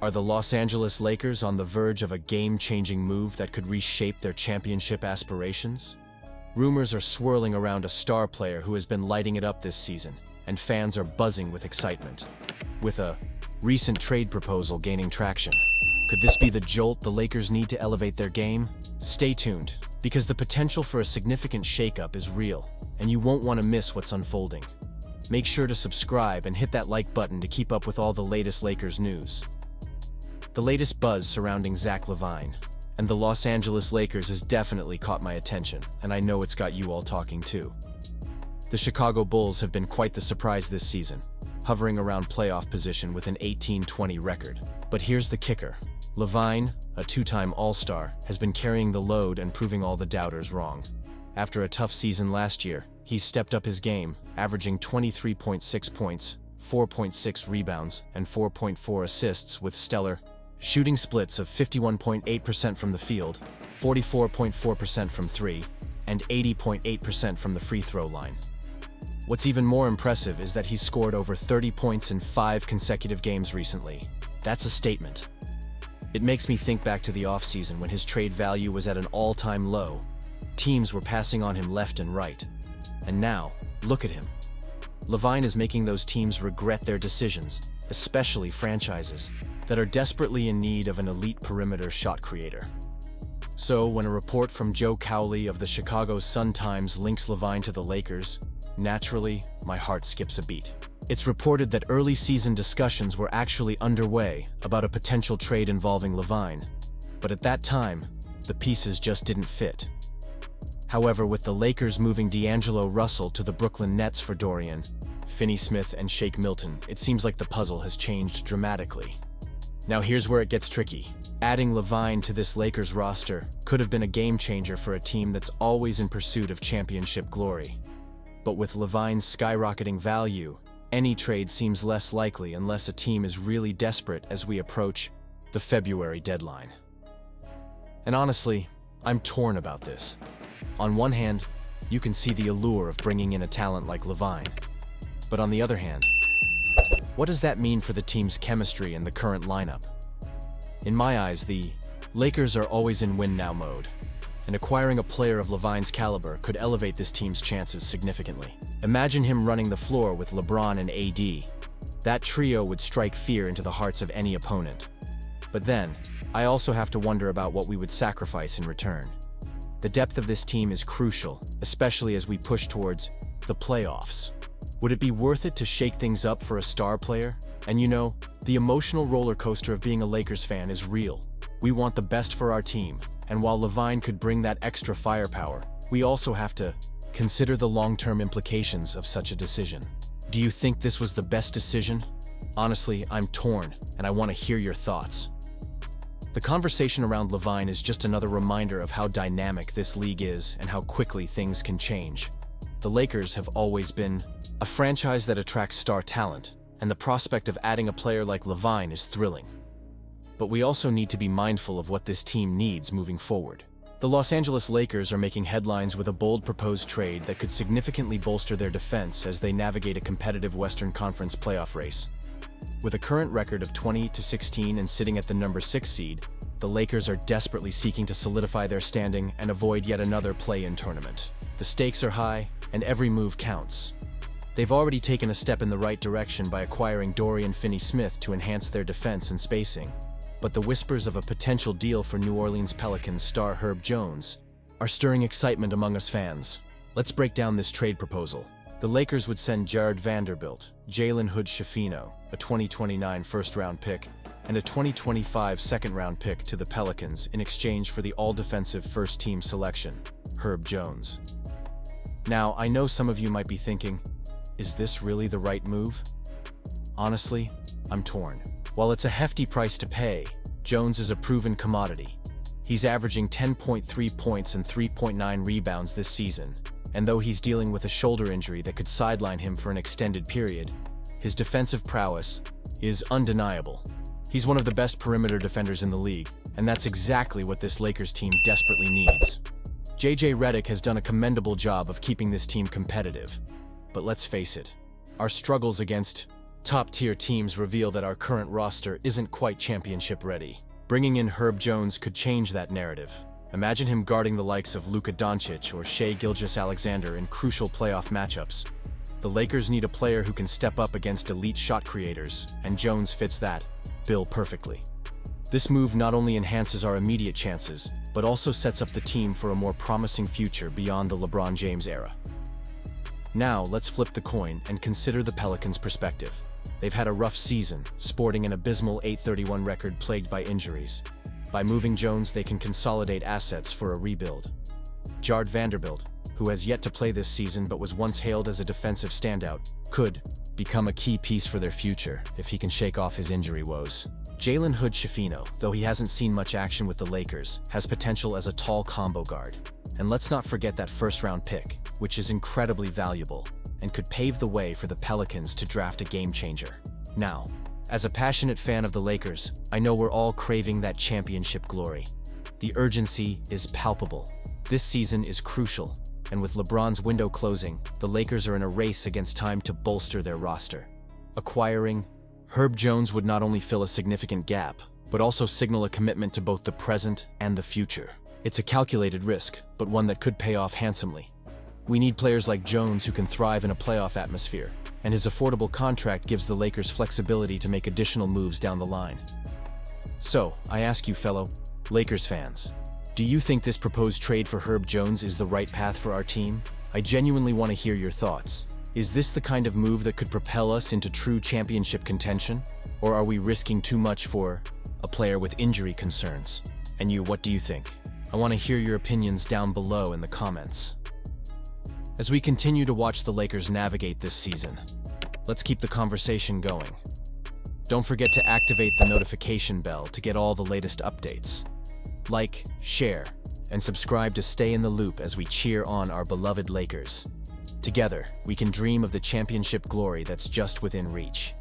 Are the Los Angeles Lakers on the verge of a game-changing move that could reshape their championship aspirations? Rumors are swirling around a star player who has been lighting it up this season, and fans are buzzing with excitement. With a recent trade proposal gaining traction, could this be the jolt the Lakers need to elevate their game? Stay tuned, because the potential for a significant shakeup is real, and you won't want to miss what's unfolding. Make sure to subscribe and hit that like button to keep up with all the latest Lakers news. The latest buzz surrounding Zach LaVine and the Los Angeles Lakers has definitely caught my attention, and I know it's got you all talking too. The Chicago Bulls have been quite the surprise this season, hovering around playoff position with an 18-20 record. But here's the kicker. LaVine, a two-time All-Star, has been carrying the load and proving all the doubters wrong. After a tough season last year, he's stepped up his game, averaging 23.6 points, 4.6 rebounds, and 4.4 assists with stellar shooting splits of 51.8% from the field, 44.4% from three, and 80.8% from the free throw line. What's even more impressive is that he's scored over 30 points in 5 consecutive games recently. That's a statement. It makes me think back to the offseason when his trade value was at an all-time low. Teams were passing on him left and right. And now, look at him. LaVine is making those teams regret their decisions, especially franchises that are desperately in need of an elite perimeter shot creator. So, when a report from Joe Cowley of the Chicago Sun-Times links LaVine to the Lakers, naturally, my heart skips a beat. It's reported that early season discussions were actually underway about a potential trade involving LaVine, but at that time, the pieces just didn't fit. However, with the Lakers moving D'Angelo Russell to the Brooklyn Nets for Dorian Finney-Smith and Shake Milton, it seems like the puzzle has changed dramatically. Now here's where it gets tricky. Adding LaVine to this Lakers roster could have been a game-changer for a team that's always in pursuit of championship glory. But with LaVine's skyrocketing value, any trade seems less likely unless a team is really desperate as we approach the February deadline. And honestly, I'm torn about this. On one hand, you can see the allure of bringing in a talent like LaVine. But on the other hand, what does that mean for the team's chemistry and the current lineup? In my eyes, the Lakers are always in win-now mode, and acquiring a player of LaVine's caliber could elevate this team's chances significantly. Imagine him running the floor with LeBron and AD. That trio would strike fear into the hearts of any opponent. But then, I also have to wonder about what we would sacrifice in return. The depth of this team is crucial, especially as we push towards the playoffs. Would it be worth it to shake things up for a star player? And you know, the emotional roller coaster of being a Lakers fan is real. We want the best for our team, and while LaVine could bring that extra firepower, we also have to consider the long-term implications of such a decision. Do you think this was the best decision? Honestly, I'm torn, and I want to hear your thoughts. The conversation around LaVine is just another reminder of how dynamic this league is and how quickly things can change. The Lakers have always been a franchise that attracts star talent, and the prospect of adding a player like LaVine is thrilling. But we also need to be mindful of what this team needs moving forward. The Los Angeles Lakers are making headlines with a bold proposed trade that could significantly bolster their defense as they navigate a competitive Western Conference playoff race. With a current record of 20-16 and sitting at the number 6 seed, the Lakers are desperately seeking to solidify their standing and avoid yet another play-in tournament. The stakes are high, and every move counts. They've already taken a step in the right direction by acquiring Dorian Finney-Smith to enhance their defense and spacing. But the whispers of a potential deal for New Orleans Pelicans star Herb Jones are stirring excitement among us fans. Let's break down this trade proposal. The Lakers would send Jared Vanderbilt, Jalen Hood-Schifino, a 2029 first-round pick, and a 2025 second-round pick to the Pelicans in exchange for the all-defensive first-team selection, Herb Jones. Now, I know some of you might be thinking, is this really the right move? Honestly, I'm torn. While it's a hefty price to pay, Jones is a proven commodity. He's averaging 10.3 points and 3.9 rebounds this season, and though he's dealing with a shoulder injury that could sideline him for an extended period, his defensive prowess is undeniable. He's one of the best perimeter defenders in the league, and that's exactly what this Lakers team desperately needs. JJ Redick has done a commendable job of keeping this team competitive. But let's face it, our struggles against Top-tier teams reveal that our current roster isn't quite championship ready. Bringing in Herb Jones could change that narrative. Imagine him guarding the likes of Luka Doncic or Shai Gilgeous-Alexander in crucial playoff matchups. The Lakers need a player who can step up against elite shot creators, and Jones fits that bill perfectly. This move not only enhances our immediate chances, but also sets up the team for a more promising future beyond the LeBron James era. Now, let's flip the coin and consider the Pelicans' perspective. They've had a rough season, sporting an abysmal 8-31 record plagued by injuries. By moving Jones, they can consolidate assets for a rebuild. Jared Vanderbilt, who has yet to play this season but was once hailed as a defensive standout, could become a key piece for their future if he can shake off his injury woes. Jalen Hood-Schifino, though he hasn't seen much action with the Lakers, has potential as a tall combo guard. And let's not forget that first-round pick, which is incredibly valuable and could pave the way for the Pelicans to draft a game-changer. Now, as a passionate fan of the Lakers, I know we're all craving that championship glory. The urgency is palpable. This season is crucial, and with LeBron's window closing, the Lakers are in a race against time to bolster their roster. Acquiring Herb Jones would not only fill a significant gap, but also signal a commitment to both the present and the future. It's a calculated risk, but one that could pay off handsomely. We need players like Jones who can thrive in a playoff atmosphere, and his affordable contract gives the Lakers flexibility to make additional moves down the line. So, I ask you fellow Lakers fans, do you think this proposed trade for Herb Jones is the right path for our team? I genuinely want to hear your thoughts. Is this the kind of move that could propel us into true championship contention? Or are we risking too much for a player with injury concerns? And you, what do you think? I want to hear your opinions down below in the comments. As we continue to watch the Lakers navigate this season, let's keep the conversation going. Don't forget to activate the notification bell to get all the latest updates. Like, share, and subscribe to stay in the loop as we cheer on our beloved Lakers. Together, we can dream of the championship glory that's just within reach.